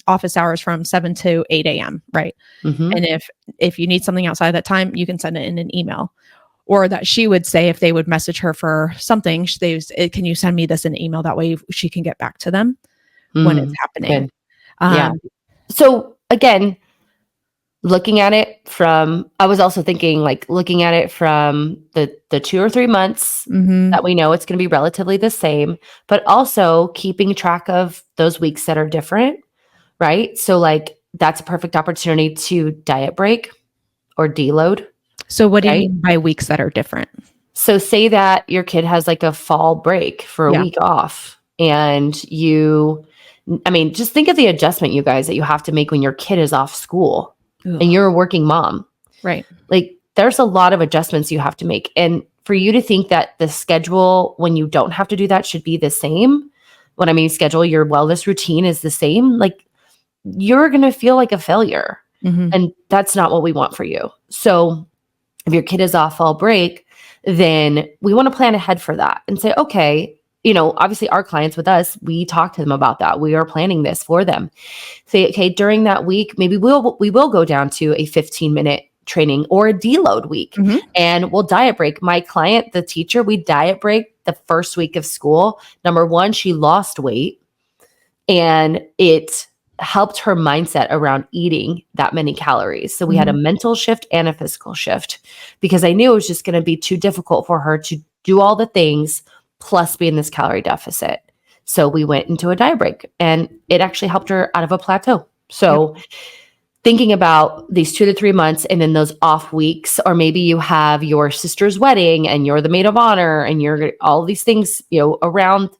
office hours from 7 to 8 a.m. Right. And if you need something outside of that time, you can send it in an email. Or that she would say, if they would message her for something, can you send me this in an email? That way she can get back to them when it's happening. So again, looking at it from, I was also thinking like looking at it from the 2 or 3 months that we know it's going to be relatively the same, but also keeping track of those weeks that are different, right? So like that's a perfect opportunity to diet break or deload. So what do you mean by weeks that are different? So say that your kid has like a fall break for a week off, and just think of the adjustment, you guys, that you have to make when your kid is off school. And you're a working mom. Right. Like there's a lot of adjustments you have to make. And for you to think that the schedule when you don't have to do that should be the same. When I mean schedule, your wellness routine is the same. Like you're going to feel like a failure. And that's not what we want for you. So if your kid is off fall break, then we want to plan ahead for that and say, okay, obviously our clients with us, we talk to them about that. We are planning this for them. Say, okay, during that week, maybe we will go down to a 15-minute training or a deload week, and we'll diet break. My client, the teacher, we diet break the first week of school. Number one, she lost weight, and it helped her mindset around eating that many calories. So we had a mental shift and a physical shift, because I knew it was just going to be too difficult for her to do all the things plus be in this calorie deficit. So we went into a diet break, and it actually helped her out of a plateau. So thinking about these 2 to 3 months, and then those off weeks, or maybe you have your sister's wedding and you're the maid of honor and you're all these things, around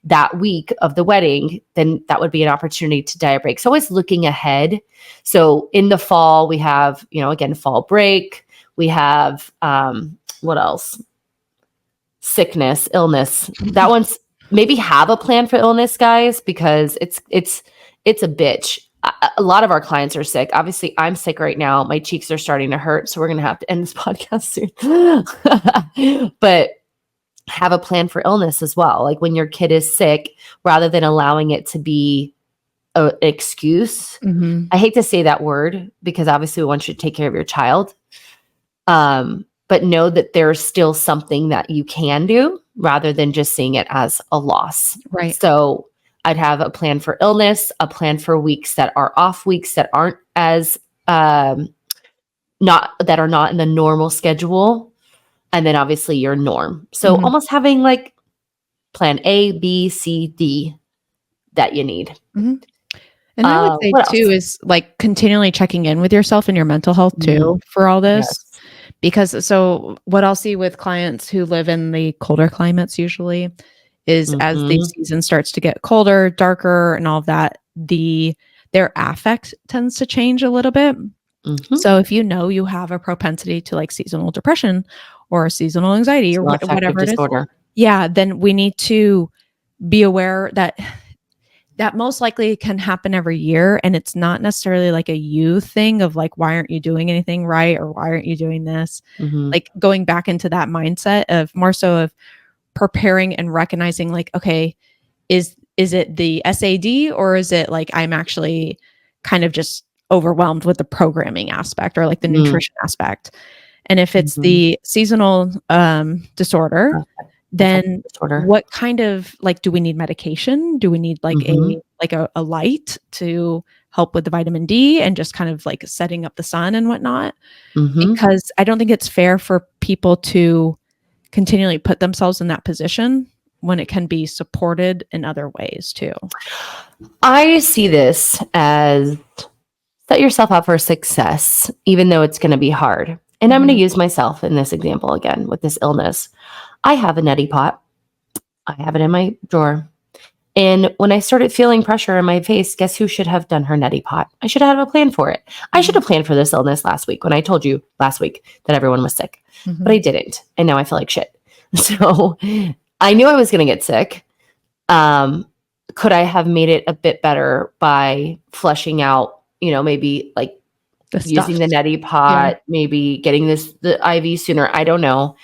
that week of the wedding, then that would be an opportunity to diet break. So always looking ahead. So in the fall, we have, again, fall break. We have, what else? Sickness, illness. That one's, maybe have a plan for illness, guys, because it's a bitch. A lot of our clients are sick. Obviously, I'm sick right now. My cheeks are starting to hurt, so we're going to have to end this podcast soon. But have a plan for illness as well. Like when your kid is sick, rather than allowing it to be an excuse. I hate to say that word, because obviously we want you to take care of your child. But know that there's still something that you can do rather than just seeing it as a loss. Right. So I'd have a plan for illness, a plan for weeks that are off, weeks that aren't as not in the normal schedule, and then obviously your norm. So almost having like plan A, B, C, D that you need. And I would say too is like continually checking in with yourself and your mental health too for all this. Yes. Because so what I'll see with clients who live in the colder climates usually is as the season starts to get colder, darker, and all of that, their affect tends to change a little bit. So if you have a propensity to like seasonal depression or seasonal anxiety or whatever it is, then we need to be aware that most likely can happen every year. And it's not necessarily like a you thing of like, why aren't you doing anything right? Or why aren't you doing this? Like going back into that mindset of more so of preparing and recognizing like, okay, is is it the SAD, or is it like I'm actually kind of just overwhelmed with the programming aspect or like the nutrition aspect? And if it's the seasonal disorder, then what kind of, like, do we need medication? Do we need like a light to help with the vitamin D and just kind of like setting up the sun and whatnot? Because I don't think it's fair for people to continually put themselves in that position when it can be supported in other ways too. I see this as set yourself up for success, even though it's going to be hard. And I'm going to use myself in this example again with this illness. I have a neti pot. I have it in my drawer. And when I started feeling pressure in my face, guess who should have done her neti pot? I should have had a plan for it. I should have planned for this illness last week when I told you last week that everyone was sick, but I didn't. And now I feel like shit. So I knew I was going to get sick. Could I have made it a bit better by flushing out, maybe like using the neti pot, maybe getting the IV sooner? I don't know.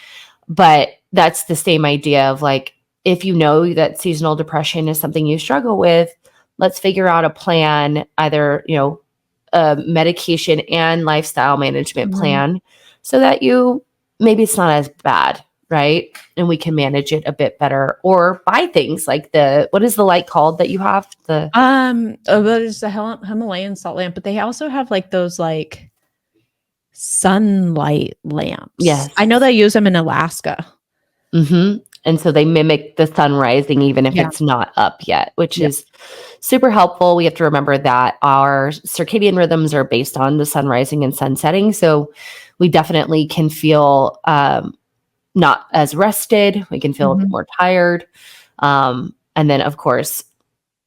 But that's the same idea of like, if you know that seasonal depression is something you struggle with, let's figure out a plan, either, a medication and lifestyle management plan, so that maybe it's not as bad, right? And we can manage it a bit better, or buy things like what is the light called that you have? There's the Himalayan salt lamp, but they also have like those like sunlight lamps. Yes. I know they use them in Alaska. And so they mimic the sun rising, even if it's not up yet, which is super helpful. We have to remember that our circadian rhythms are based on the sun rising and sun setting. So we definitely can feel not as rested. We can feel a bit more tired. And then, of course,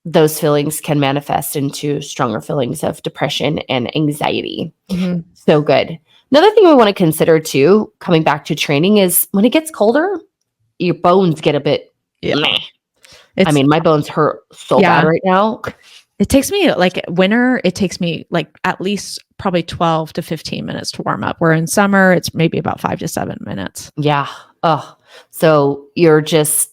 those feelings can manifest into stronger feelings of depression and anxiety. So good. Another thing we want to consider too, coming back to training, is when it gets colder, your bones get a bit meh. I mean, my bones hurt so bad right now. It takes me like winter, it takes me like at least probably 12 to 15 minutes to warm up. Where in summer, it's maybe about 5 to 7 minutes. Yeah. Oh, so you're just,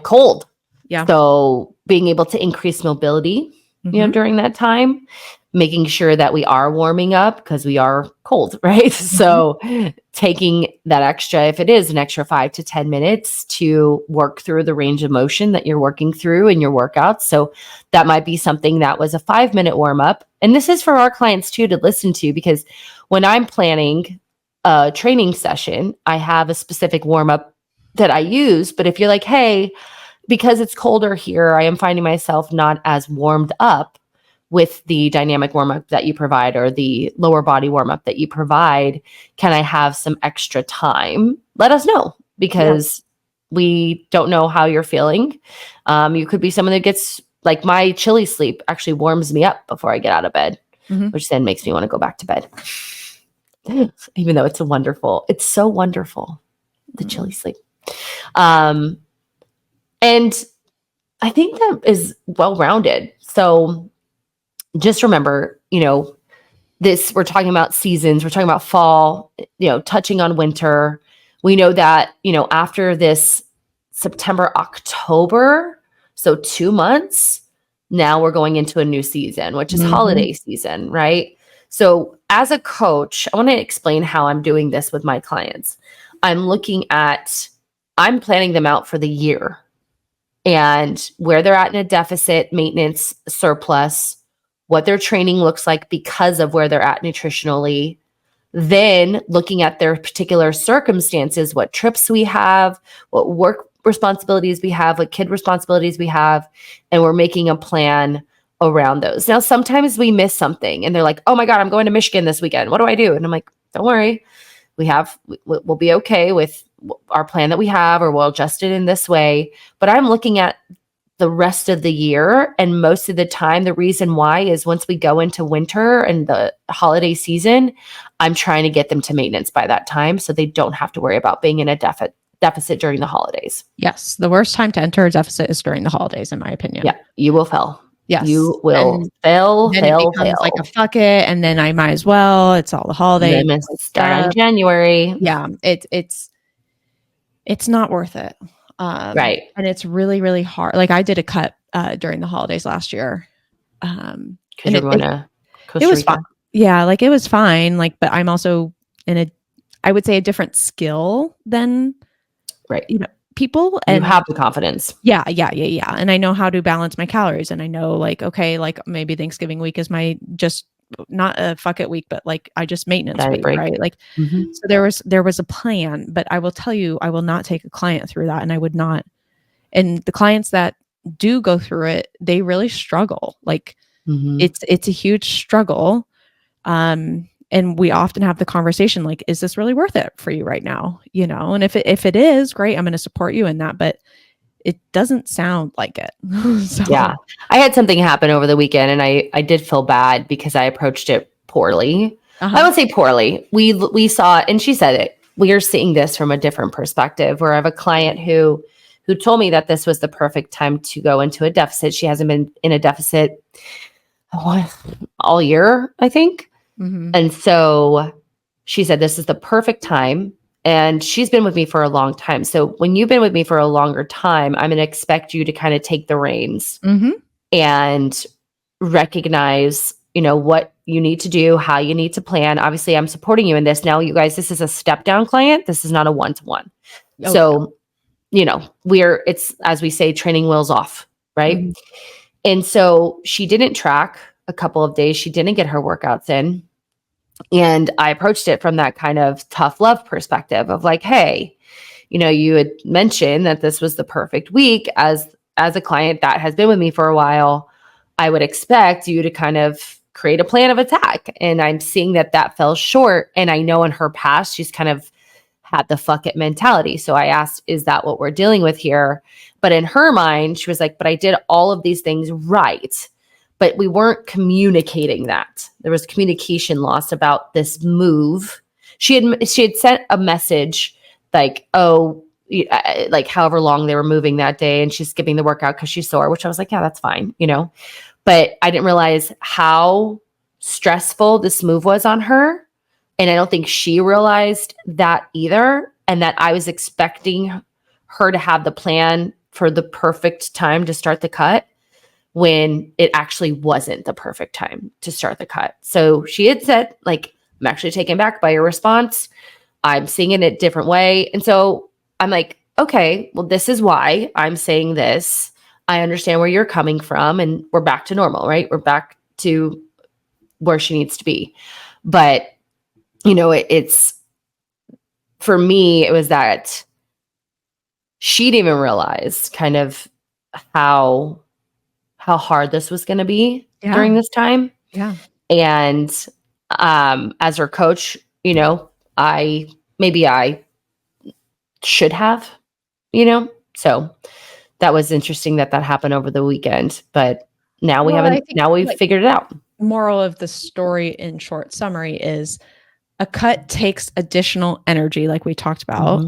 cold. Yeah. So being able to increase mobility, during that time, making sure that we are warming up because we are cold, right? So taking that extra, if it is an extra 5 to 10 minutes to work through the range of motion that you're working through in your workouts. So that might be something that was a 5-minute warm up. And this is for our clients too, to listen to, because when I'm planning a training session, I have a specific warm up that I use. But if you're like, hey, because it's colder here, I am finding myself not as warmed up with the dynamic warm-up that you provide or the lower body warm-up that you provide, can I have some extra time? Let us know, because we don't know how you're feeling. You could be someone that gets, like, my chilly sleep actually warms me up before I get out of bed, which then makes me want to go back to bed. Even though it's so wonderful, the chilly sleep. And I think that is well-rounded. So just remember, we're talking about seasons, we're talking about fall, touching on winter. We know that, after this September, October, so 2 months, now we're going into a new season, which is holiday season, right? So as a coach, I want to explain how I'm doing this with my clients. I'm planning them out for the year and where they're at in a deficit, maintenance, surplus, what their training looks like because of where they're at nutritionally, then looking at their particular circumstances, what trips we have, what work responsibilities we have, what kid responsibilities we have, and we're making a plan around those. Now, sometimes we miss something and they're like, oh my God, I'm going to Michigan this weekend. What do I do? And I'm like, don't worry. We'll be okay with our plan that we have, or we'll adjust it in this way. But I'm looking at the rest of the year. And most of the time, the reason why is once we go into winter and the holiday season, I'm trying to get them to maintenance by that time so they don't have to worry about being in a deficit during the holidays. Yes. The worst time to enter a deficit is during the holidays, in my opinion. Yeah. You will fail. Yes. You will fail. It becomes like a fuck it. And then I might as well. It's all the holidays. Start in January. Yeah. It's not worth it. Right. And it's really, really hard. Like I did a cut during the holidays last year. Because you're going to Costa it was Rica. fine. Yeah, like it was fine. Like, but I'm also in I would say a different skill than people. And you have the confidence. Yeah. And I know how to balance my calories, and I know like, okay, like maybe Thanksgiving week is my just not a fuck it week, but like I just maintenance week, right? Like, so there was a plan, but I will tell you, I will not take a client through that. And I would not. And the clients that do go through it, they really struggle. Like it's a huge struggle. And we often have the conversation like, is this really worth it for you right now? And if it is, great, I'm going to support you in that, but it doesn't sound like it. So. Yeah. I had something happen over the weekend, and I did feel bad because I approached it poorly. I won't say poorly. We saw, and she said it, we are seeing this from a different perspective, where I have a client who told me that this was the perfect time to go into a deficit. She hasn't been in a deficit all year, I think. And so she said, this is the perfect time. And she's been with me for a long time. So when you've been with me for a longer time, I'm going to expect you to kind of take the reins and recognize, what you need to do, how you need to plan. Obviously, I'm supporting you in this. Now, you guys, this is a step down client. This is not a one-to-one. Okay. So, it's, as we say, training wheels off, right? And so she didn't track a couple of days. She didn't get her workouts in. And I approached it from that kind of tough love perspective of like, hey, you had mentioned that this was the perfect week as a client that has been with me for a while. I would expect you to kind of create a plan of attack. And I'm seeing that fell short. And I know in her past, she's kind of had the fuck it mentality. So I asked, is that what we're dealing with here? But in her mind, she was like, but I did all of these things right. But we weren't communicating that. There was communication loss about this move. She had sent a message like, oh, like however long they were moving that day, and she's skipping the workout because she's sore, which I was like, yeah, that's fine, But I didn't realize how stressful this move was on her. And I don't think she realized that either. And that I was expecting her to have the plan for the perfect time to start the cut, when it actually wasn't the perfect time to start the cut. So she had said, like, I'm actually taken back by your response. I'm seeing it a different way. And so I'm like, okay, well, this is why I'm saying this. I understand where you're coming from, and we're back to normal, right? We're back to where she needs to be. But, it's, for me, it was that she didn't even realize kind of how hard this was going to be during this time. Yeah. And as her coach, I should have, so that was interesting that happened over the weekend, but now we've figured it out. Moral of the story in short summary is a cut takes additional energy, like we talked about,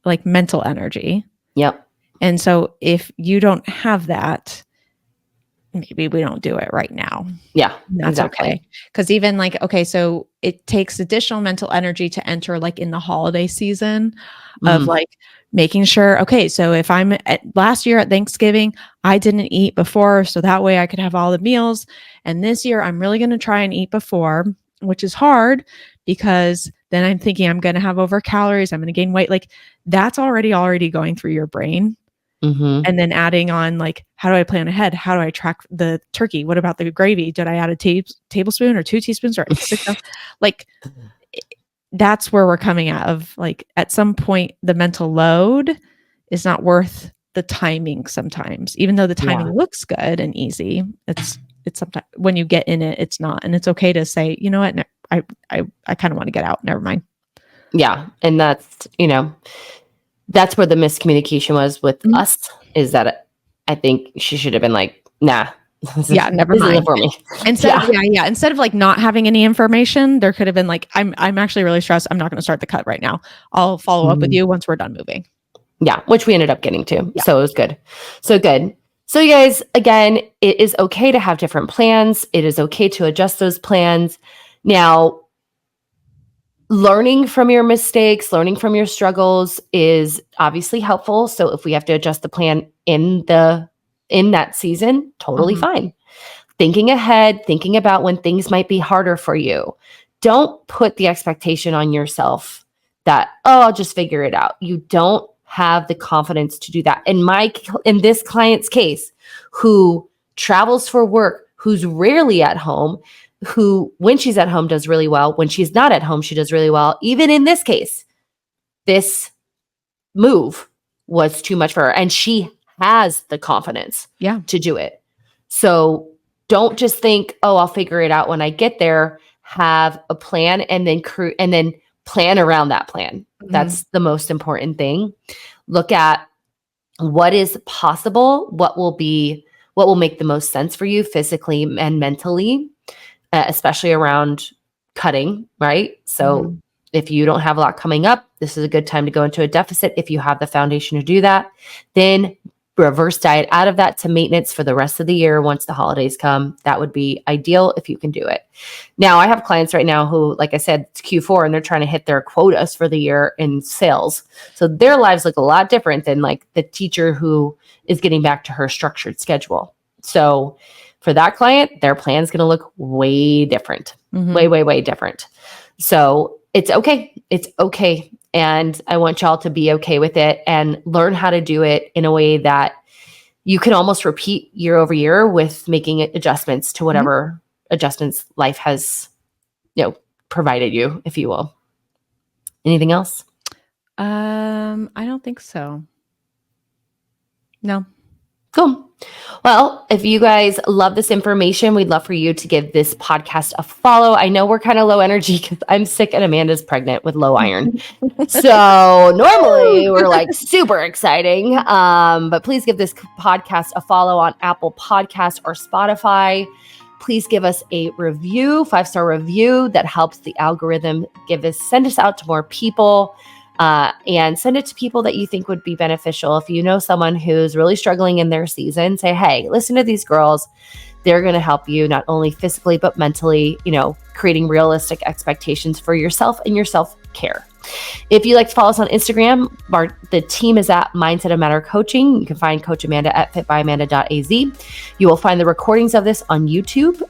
like mental energy. Yep. And so if you don't have that, maybe we don't do it right now. Yeah, that's exactly. Okay. Because even like, okay, so it takes additional mental energy to enter like in the holiday season of like making sure, okay, so if I'm last year at Thanksgiving, I didn't eat before, so that way I could have all the meals. And this year I'm really going to try and eat before, which is hard because then I'm thinking I'm going to have over calories. I'm going to gain weight. Like that's already going through your brain. And then adding on like, how do I plan ahead? How do I track the turkey? What about the gravy? Did I add a tablespoon or 2 teaspoons or 6? Like that's where we're coming out of. Like at some point, the mental load is not worth the timing sometimes, even though the timing looks good and easy. It's sometimes when you get in it, it's not. And it's okay to say, you know what? I kind of want to get out. Never mind. Yeah. And that's, that's where the miscommunication was with us, is that I think she should have been like, nah. Never mind. For me. Instead of like not having any information, there could have been like, I'm actually really stressed. I'm not going to start the cut right now. I'll follow up with you once we're done moving. Yeah. Which we ended up getting to. Yeah. So it was good. So good. So you guys, again, it is okay to have different plans. It is okay to adjust those plans. Now, learning from your mistakes, learning from your struggles is obviously helpful. So if we have to adjust the plan in the in that season, totally fine. Thinking ahead, thinking about when things might be harder for you. Don't put the expectation on yourself that, oh, I'll just figure it out. You don't have the confidence to do that. In this client's case, who travels for work, who's rarely at home, who, when she's at home, does really well. When she's not at home, she does really well. Even in this case, this move was too much for her, and she has the confidence to do it. So don't just think, oh, I'll figure it out when I get there. Have a plan and then plan around that plan. That's the most important thing. Look at what is possible, what will make the most sense for you physically and mentally, especially around cutting, right? So if you don't have a lot coming up, this is a good time to go into a deficit. If you have the foundation to do that, then reverse diet out of that to maintenance for the rest of the year. Once the holidays come, that would be ideal if you can do it. Now, I have clients right now who, like I said, it's Q4 and they're trying to hit their quotas for the year in sales. So their lives look a lot different than like the teacher who is getting back to her structured schedule. So for that client, their plan is going to look way different, way different. So it's okay. It's okay. And I want y'all to be okay with it and learn how to do it in a way that you can almost repeat year over year with making adjustments to whatever adjustments life has, provided you, if you will. Anything else? I don't think so. No. Cool. Well, if you guys love this information, we'd love for you to give this podcast a follow. I know we're kind of low energy because I'm sick and Amanda's pregnant with low iron. So normally we're like super exciting. But please give this podcast a follow on Apple Podcasts or Spotify. Please give us a review, 5-star review that helps the algorithm send us out to more people. And send it to people that you think would be beneficial. If you know someone who's really struggling in their season, say, hey, listen to these girls. They're going to help you not only physically, but mentally, creating realistic expectations for yourself and your self-care. If you'd like to follow us on Instagram, the team is at Mindset of Matter Coaching. You can find Coach Amanda at fitbyamanda.az. You will find the recordings of this on YouTube.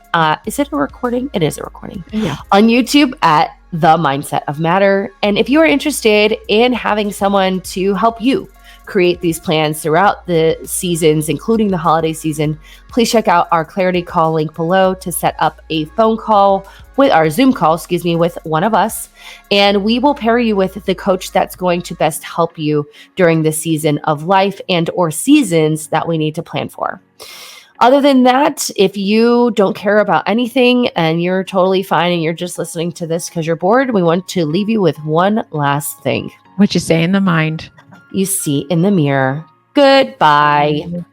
Is it a recording? It is a recording. Yeah. On YouTube at The Mindset of Matter. And if you are interested in having someone to help you create these plans throughout the seasons, including the holiday season, please check out our Clarity Call link below to set up a phone call with our Zoom call, with one of us. And we will pair you with the coach that's going to best help you during the season of life and or seasons that we need to plan for. Other than that, if you don't care about anything and you're totally fine and you're just listening to this because you're bored, we want to leave you with one last thing. What you say in the mind, you see in the mirror. Goodbye.